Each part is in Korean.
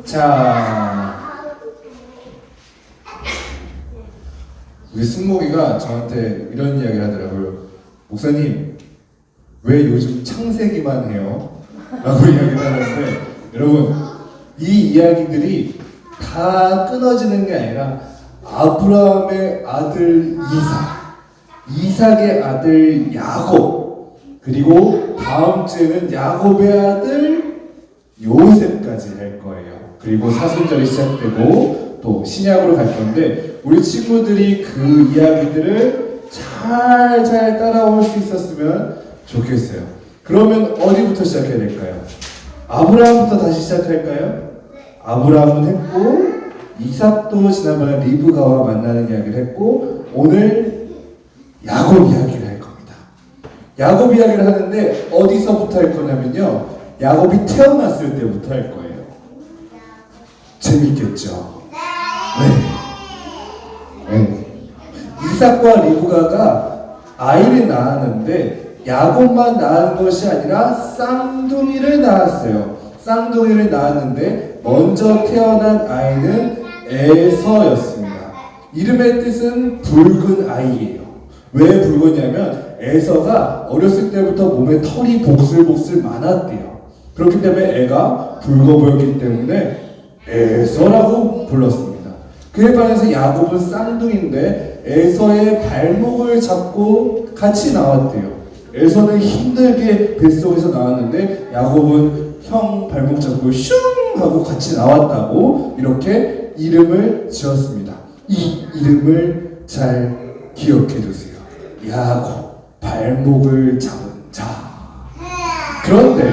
자, 우리 승목이가 저한테 이런 이야기를 하더라고요. 목사님, 왜 요즘 창세기만 해요? 라고 이야기를 하는데, 여러분, 이 이야기들이 다 끊어지는 게 아니라 아브라함의 아들 이삭의 아들 야곱, 그리고 다음 주에는 야곱의 아들 요셉까지 할 거예요. 그리고 사순절이 시작되고 또 신약으로 갈 건데, 우리 친구들이 그 이야기들을 잘 따라올 수 있었으면 좋겠어요. 그러면 어디부터 시작해야 될까요? 아브라함부터 다시 시작할까요? 아브라함은 했고, 이삭도 지난번에 리브가와 만나는 이야기를 했고, 오늘 야곱 이야기를 할 겁니다. 야곱 이야기를 하는데 어디서부터 할 거냐면요, 야곱이 태어났을 때부터 할 거예요. 재밌겠죠? 네. 이삭과 리브가가 아이를 낳았는데 야곱만 낳은 것이 아니라 쌍둥이를 낳았어요. 쌍둥이를 낳았는데 먼저 태어난 아이는 에서였습니다. 이름의 뜻은 붉은 아이예요. 왜 붉었냐면 에서가 어렸을 때부터 몸에 털이 복슬복슬 많았대요. 그렇기 때문에 애가 붉어 보였기 때문에 에서라고 불렀습니다. 그에 반해서 야곱은 쌍둥이인데 에서의 발목을 잡고 같이 나왔대요. 에서는 힘들게 뱃속에서 나왔는데 야곱은 형 발목 잡고 슝 하고 같이 나왔다고 이렇게 이름을 지었습니다. 이 이름을 잘 기억해 두세요. 야곱, 발목을 잡은 자. 그런데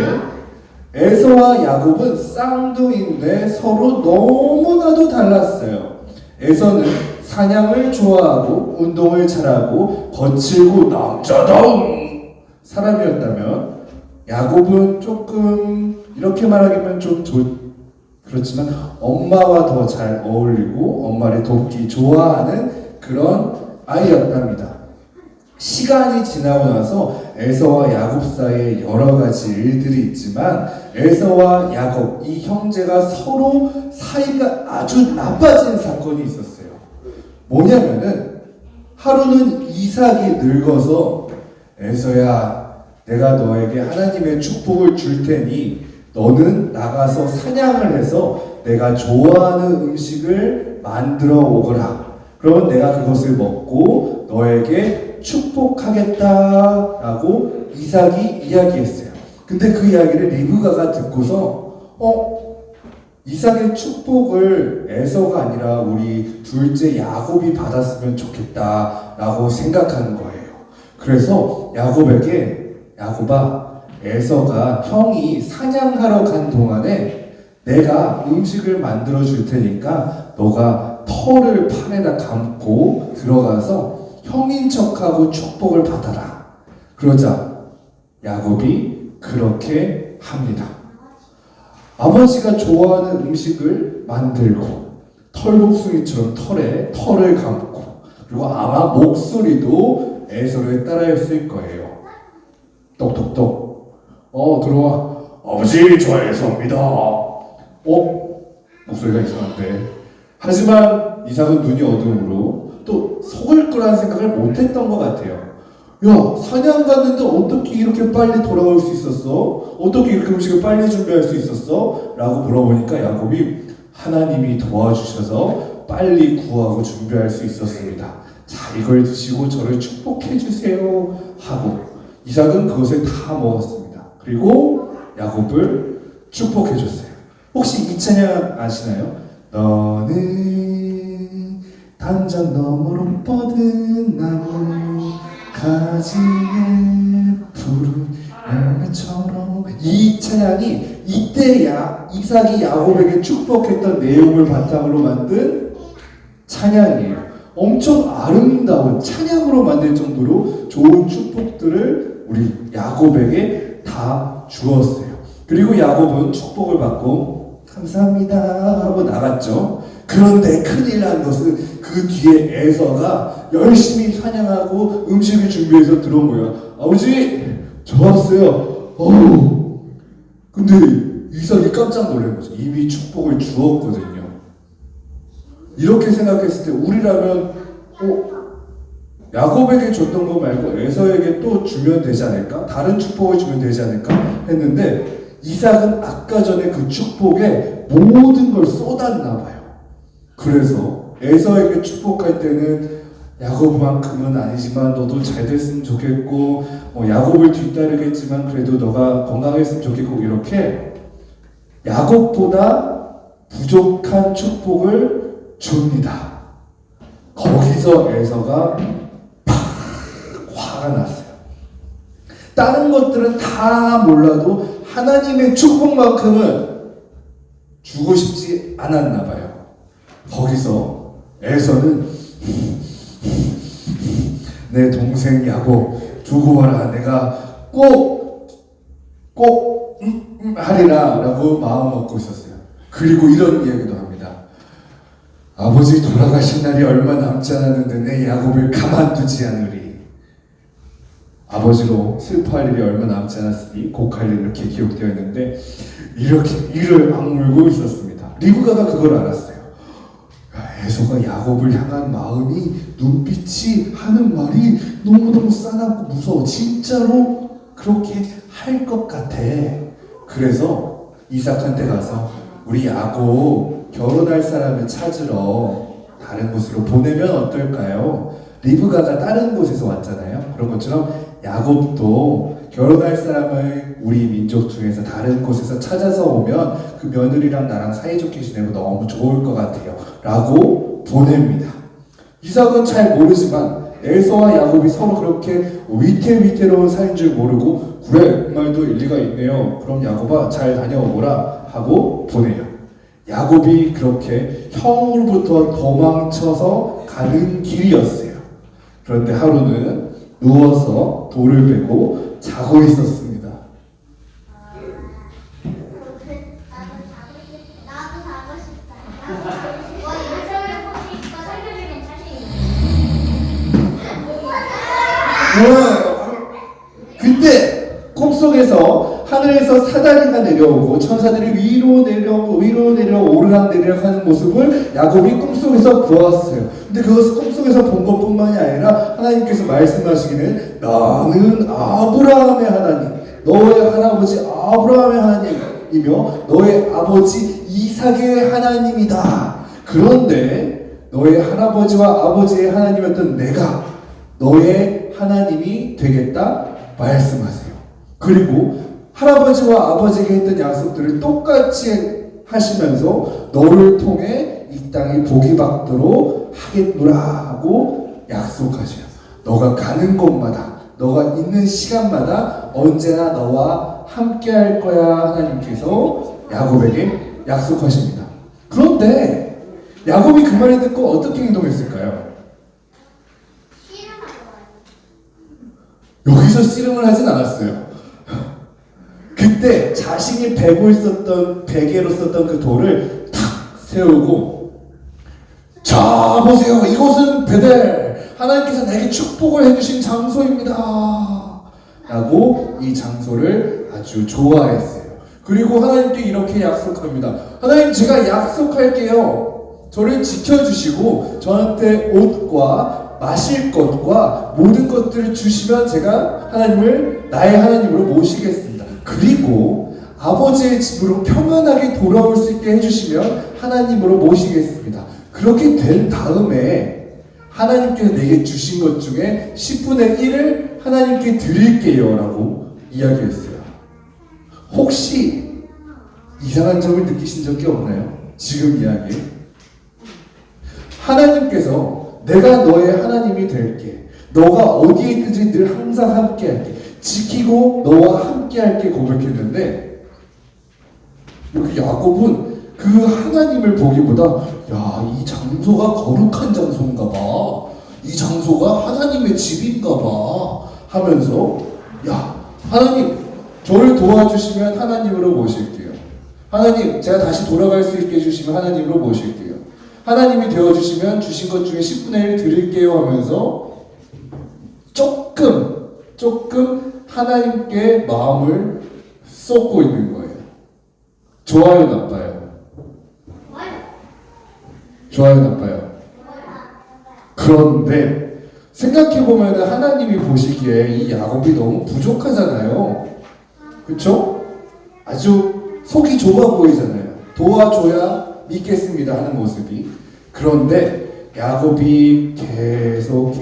에서와 야곱은 쌍둥이인데 서로 너무나도 달랐어요. 에서는 사냥을 좋아하고 운동을 잘하고 거칠고 남자다운 사람이었다면, 야곱은 조금 이렇게 말하기면 좀 그렇지만 엄마와 더 잘 어울리고 엄마를 돕기 좋아하는 그런 아이였답니다. 시간이 지나고 나서 에서와 야곱 사이에 여러 가지 일들이 있지만 에서와 야곱 이 형제가 서로 사이가 아주 나빠진 사건이 있었어요. 뭐냐면은 하루는 이삭이 늙어서 에서야, 내가 너에게 하나님의 축복을 줄 테니 너는 나가서 사냥을 해서 내가 좋아하는 음식을 만들어 오거라. 그러면 내가 그것을 먹고 너에게 축복하겠다라고 이삭이 이야기했어요. 근데 그 이야기를 리브가가 듣고서 이삭의 축복을 에서가 아니라 우리 둘째 야곱이 받았으면 좋겠다라고 생각하는 거예요. 그래서 야곱에게, 야곱아, 에서가 형이 사냥하러 간 동안에 내가 음식을 만들어 줄 테니까 너가 털을 팔에다 감고 들어가서 형인 척하고 축복을 받아라. 그러자 야곱이 그렇게 합니다. 아버지가 좋아하는 음식을 만들고 털복숭이처럼 털에 털을 감고, 그리고 아마 목소리도 에서를 따라했을 거예요. 똑똑똑. 들어와. 아버지, 저 에서입니다. 목소리가 이상한데. 하지만 이삭은 눈이 어두움으로 또 속을 거라는 생각을 못했던 것 같아요. 야, 사냥 갔는데 어떻게 이렇게 빨리 돌아올 수 있었어? 어떻게 이렇게 음식을 빨리 준비할 수 있었어? 라고 물어보니까 야곱이 하나님이 도와주셔서 빨리 구하고 준비할 수 있었습니다. 자, 이걸 드시고 저를 축복해 주세요 하고 이삭은 그것을 다 먹었습니다. 그리고 야곱을 축복해 줬어요. 혹시 이 찬양 아시나요? 너는 단장 너머로 뻗은 나무 가지에 푸른 열매처럼. 이 찬양이 이때 이삭이 야곱에게 축복했던 내용을 바탕으로 만든 찬양이에요. 엄청 아름다운 찬양으로 만들 정도로 좋은 축복들을 우리 야곱에게 다 주었어요. 그리고 야곱은 축복을 받고 감사합니다 하고 나갔죠. 그런데 큰일 난 것은 그 뒤에 에서가 열심히 사냥하고 음식을 준비해서 들어온 거예요. 아버지, 저 왔어요. 근데 이삭이 깜짝 놀란 거죠. 이미 축복을 주었거든요. 이렇게 생각했을 때 우리라면 야곱에게 줬던 거 말고 에서에게 또 주면 되지 않을까? 다른 축복을 주면 되지 않을까? 했는데 이삭은 아까 전에 그 축복에 모든 걸 쏟았나 봐요. 그래서 에서에게 축복할 때는 야곱만큼은 아니지만 너도 잘 됐으면 좋겠고 야곱을 뒤따르겠지만 그래도 너가 건강했으면 좋겠고 이렇게 야곱보다 부족한 축복을 줍니다. 거기서 에서가 화가 났어요. 다른 것들은 다 몰라도 하나님의 축복만큼은 주고 싶지 않았나 봐요. 거기서 에서는 내 동생 야곱 두고 와라. 내가 꼭 하리라 라고 마음 먹고 있었어요. 그리고 이런 이야기도 합니다. 아버지 돌아가신 날이 얼마 남지 않았는데 내 야곱을 가만두지 않으리. 아버지로 슬퍼할 일이 얼마 남지 않았으니 곡할 일 이렇게 기록되어 있는데 이렇게 이를 악물고 있었습니다. 리브가가 그걸 알았어요. 에서가 야곱을 향한 마음이 눈빛이 하는 말이 너무너무 싸납고 무서워. 진짜로 그렇게 할 것 같아. 그래서 이삭한테 가서 우리 야곱 결혼할 사람을 찾으러 다른 곳으로 보내면 어떨까요? 리브가가 다른 곳에서 왔잖아요. 그런 것처럼 야곱도 결혼할 사람을 우리 민족 중에서 다른 곳에서 찾아서 오면 그 며느리랑 나랑 사이좋게 지내고 너무 좋을 것 같아요 라고 보냅니다. 이삭은 잘 모르지만 에서와 야곱이 서로 그렇게 위태위태로운 사이인 줄 모르고 그래 그 말도 일리가 있네요. 그럼 야곱아 잘 다녀오거라 하고 보내요. 야곱이 그렇게 형으로부터 도망쳐서 가는 길이었어요. 그런데 하루는 누워서 돌을 베고 자고 있었습니다. 그때 꿈속에서 하늘에서 사다리가 내려오고 천사들이 위로 내려오고 오르락내리락 하는 모습을 야곱이 꿈속에서 보았어요. 근데 그것을 꿈속에서 본 것뿐만이 아니라 하나님께서 말씀하시기는 나는 아브라함의 하나님, 너의 할아버지 아브라함의 하나님이며 너의 아버지 이삭의 하나님이다. 그런데 너의 할아버지와 아버지의 하나님이었던 내가 너의 하나님이 되겠다 말씀하세요. 그리고 할아버지와 아버지에게 했던 약속들을 똑같이 하시면서 너를 통해 이 땅이 복이 받도록 하겠노라 하고 약속하셔요. 너가 가는 곳마다 너가 있는 시간마다 언제나 너와 함께 할 거야 하나님께서 야곱에게 약속하십니다. 그런데 야곱이 그 말을 듣고 어떻게 행동했을까요? 여기서 씨름을 하진 않았어요. 그때 자신이 베고 있었던 베개로 썼던 그 돌을 탁 세우고 자 보세요. 이곳은 베델 하나님께서 내게 축복을 해주신 장소입니다 라고 이 장소를 아주 좋아했어요. 그리고 하나님께 이렇게 약속합니다. 하나님 제가 약속할게요. 저를 지켜주시고 저한테 옷과 마실 것과 모든 것들을 주시면 제가 하나님을 나의 하나님으로 모시겠습니다. 그리고 아버지의 집으로 평안하게 돌아올 수 있게 해주시면 하나님으로 모시겠습니다. 그렇게 된 다음에 하나님께서 내게 주신 것 중에 10분의 1을 하나님께 드릴게요 라고 이야기했어요. 혹시 이상한 점을 느끼신 적이 없나요? 지금 이야기 하나님께서 내가 너의 하나님이 될게. 너가 어디에 있든지 늘 항상 함께 할게. 지키고 너와 함께 할게 고백했는데 여기 야곱은 그 하나님을 보기보다 이 장소가 거룩한 장소인가 봐. 이 장소가 하나님의 집인가 봐 하면서 하나님 저를 도와주시면 하나님으로 모실게요. 하나님 제가 다시 돌아갈 수 있게 해주시면 하나님으로 모실게요. 하나님이 되어주시면 주신 것 중에 10분의 1 드릴게요 하면서 조금 하나님께 마음을 쏟고 있는 거예요. 좋아요, 나빠요? 좋아요, 나빠요? 그런데 생각해보면 하나님이 보시기에 이 야곱이 너무 부족하잖아요. 그쵸? 아주 속이 좁아 보이잖아요. 도와줘야 믿겠습니다 하는 모습이. 그런데 야곱이 계속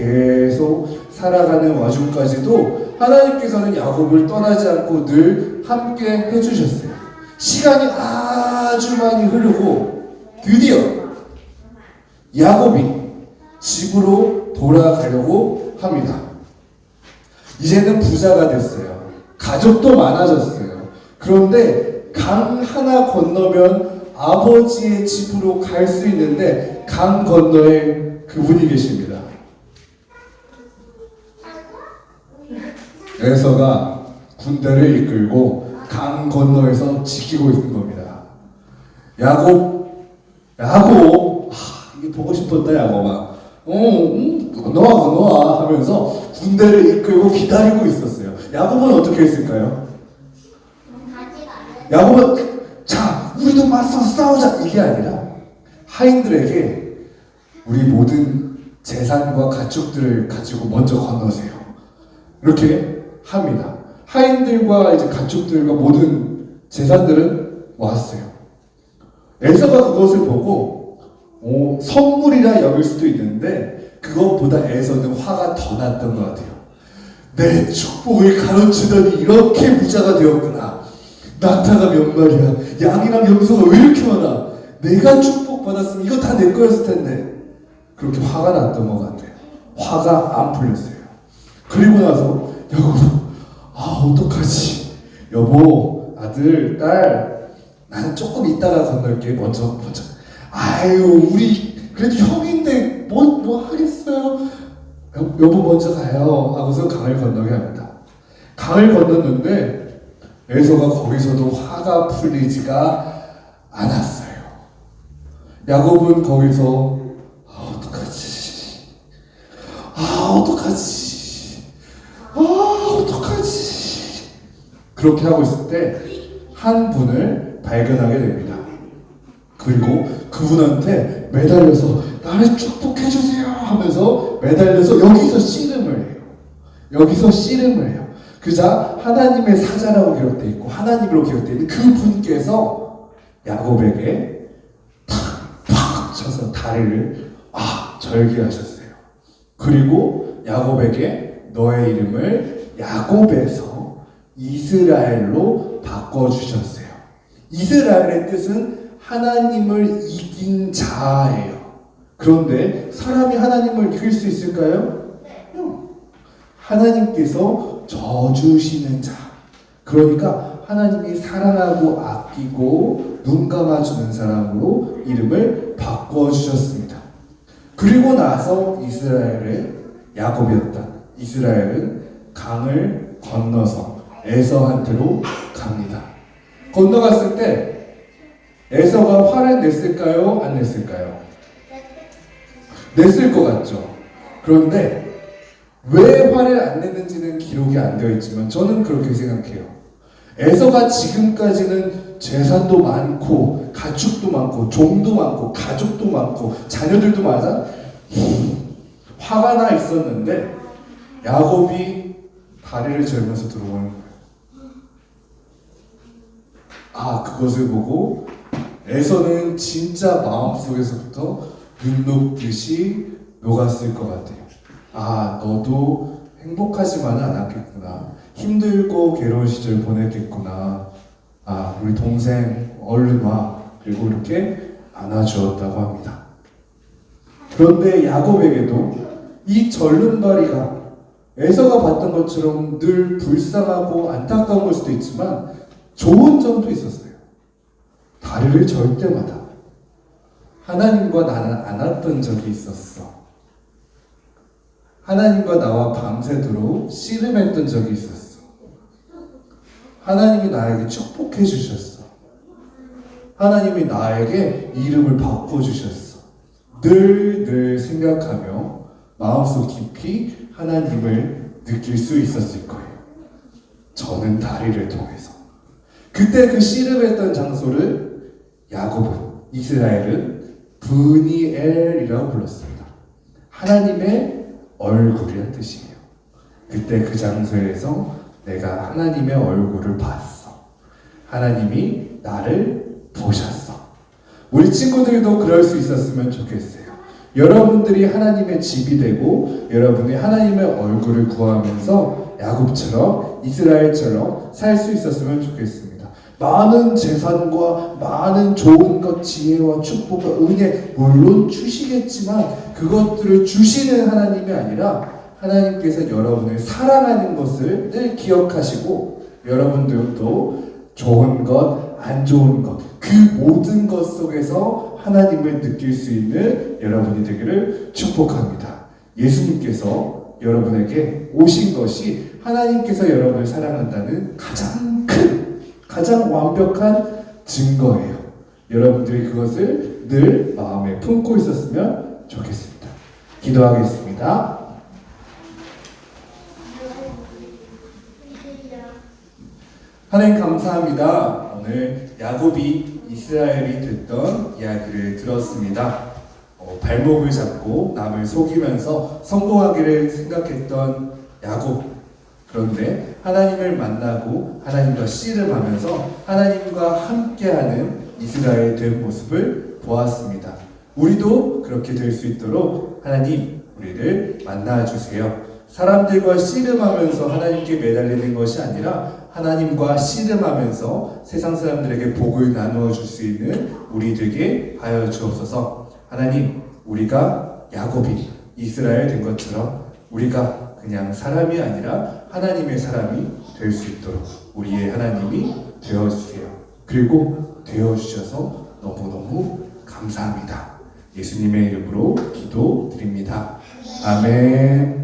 살아가는 와중까지도 하나님께서는 야곱을 떠나지 않고 늘 함께 해주셨어요. 시간이 아주 많이 흐르고 드디어 야곱이 집으로 돌아가려고 합니다. 이제는 부자가 됐어요. 가족도 많아졌어요. 그런데 강 하나 건너면 아버지의 집으로 갈 수 있는데 강 건너에 그분이 계십니다. 에서가 군대를 이끌고 강 건너에서 지키고 있는 겁니다. 야곱, 이게 보고 싶었다 야곱아. 건너와 하면서 군대를 이끌고 기다리고 있었어요. 야곱은 어떻게 했을까요? 야곱은 자, 우리도 맞서 싸우자 이게 아니라 하인들에게 우리 모든 재산과 가축들을 가지고 먼저 건너세요. 이렇게 합니다. 하인들과 이제 가축들과 모든 재산들은 왔어요. 에서가 그것을 보고 선물이라 여길 수도 있는데 그것보다 에서는 화가 더 났던 것 같아요. 내 축복을 가로치더니 이렇게 부자가 되었구나. 낙타가 몇 마리야. 양이랑 염소가 왜 이렇게 많아. 내가 축복받았으면 이거 다 내 거였을 텐데. 그렇게 화가 났던 것 같아요. 화가 안 풀렸어요. 그리고 나서 야곱, 어떡하지. 여보, 아들, 딸, 나는 조금 이따가 건널게. 먼저. 아유, 우리 그래도 형인데 뭐 하겠어요. 여보 먼저 가요 하고서 강을 건너게 합니다. 강을 건넜는데 에서가 거기서도 화가 풀리지가 않았어요. 야곱은 거기서 어떡하지 그렇게 하고 있을 때 한 분을 발견하게 됩니다. 그리고 그분한테 매달려서 나를 축복해주세요 하면서 매달려서 여기서 씨름을 해요. 그자 하나님의 사자라고 기록되어 있고 하나님으로 기록되어 있는 그 분께서 야곱에게 팍 쳐서 다리를 절개하셨어요. 그리고 야곱에게 너의 이름을 야곱에서 이스라엘로 바꿔주셨어요. 이스라엘의 뜻은 하나님을 이긴 자예요. 그런데 사람이 하나님을 이길 수 있을까요? 하나님께서 져주시는 자. 그러니까 하나님이 사랑하고 아끼고 눈 감아주는 사람으로 이름을 바꿔주셨습니다. 그리고 나서 이스라엘의 야곱이었다. 이스라엘은 강을 건너서 에서한테로 갑니다. 건너갔을 때 에서가 화를 냈을까요? 안 냈을까요? 냈을 것 같죠. 그런데 왜 화를 안 냈는지는 기록이 안 되어 있지만 저는 그렇게 생각해요. 에서가 지금까지는 재산도 많고 가축도 많고 종도 많고 가족도 많고 자녀들도 많아 화가 나 있었는데 야곱이 다리를 절면서 들어오는 거예요. 그것을 보고 에서는 진짜 마음속에서부터 눈 녹듯이 녹았을 것 같아요. 너도 행복하지만은 않았겠구나. 힘들고 괴로운 시절 보냈겠구나. 우리 동생 얼른 와. 그리고 이렇게 안아주었다고 합니다. 그런데 야곱에게도 이 절름발이가 에서가 봤던 것처럼 늘 불쌍하고 안타까운 걸 수도 있지만 좋은 점도 있었어요. 다리를 절 때마다 하나님과 나는 안았던 적이 있었어. 하나님과 나와 밤새도록 씨름했던 적이 있었어. 하나님이 나에게 축복해 주셨어. 하나님이 나에게 이름을 바꿔주셨어. 늘 생각하며 마음속 깊이 하나님을 느낄 수 있었을 거예요. 저는 다리를 통해서. 그때 그 씨름했던 장소를 야곱은, 이스라엘은 브니엘이라고 불렀습니다. 하나님의 얼굴이란 뜻이에요. 그때 그 장소에서 내가 하나님의 얼굴을 봤어. 하나님이 나를 보셨어. 우리 친구들도 그럴 수 있었으면 좋겠어요. 여러분들이 하나님의 집이 되고 여러분이 하나님의 얼굴을 구하면서 야곱처럼 이스라엘처럼 살 수 있었으면 좋겠습니다. 많은 재산과 많은 좋은 것, 지혜와 축복과 은혜 물론 주시겠지만 그것들을 주시는 하나님이 아니라 하나님께서 여러분을 사랑하는 것을 늘 기억하시고 여러분들도 좋은 것, 안 좋은 것, 그 모든 것 속에서 하나님을 느낄 수 있는 여러분이 되기를 축복합니다. 예수님께서 여러분에게 오신 것이 하나님께서 여러분을 사랑한다는 가장 큰, 가장 완벽한 증거예요. 여러분들이 그것을 늘 마음에 품고 있었으면 좋겠습니다. 기도하겠습니다. 하나님 감사합니다. 오늘 야곱이 이스라엘이 됐던 이야기를 들었습니다. 발목을 잡고 남을 속이면서 성공하기를 생각했던 야곱. 그런데 하나님을 만나고 하나님과 씨름하면서 하나님과 함께하는 이스라엘 된 모습을 보았습니다. 우리도 그렇게 될 수 있도록 하나님 우리를 만나주세요. 사람들과 씨름하면서 하나님께 매달리는 것이 아니라 하나님과 씨름하면서 세상 사람들에게 복을 나누어 줄 수 있는 우리 되게 하여 주옵소서. 하나님, 우리가 야곱이 이스라엘 된 것처럼 우리가 그냥 사람이 아니라 하나님의 사람이 될 수 있도록 우리의 하나님이 되어주세요. 그리고 되어주셔서 너무너무 감사합니다. 예수님의 이름으로 기도드립니다. 아멘.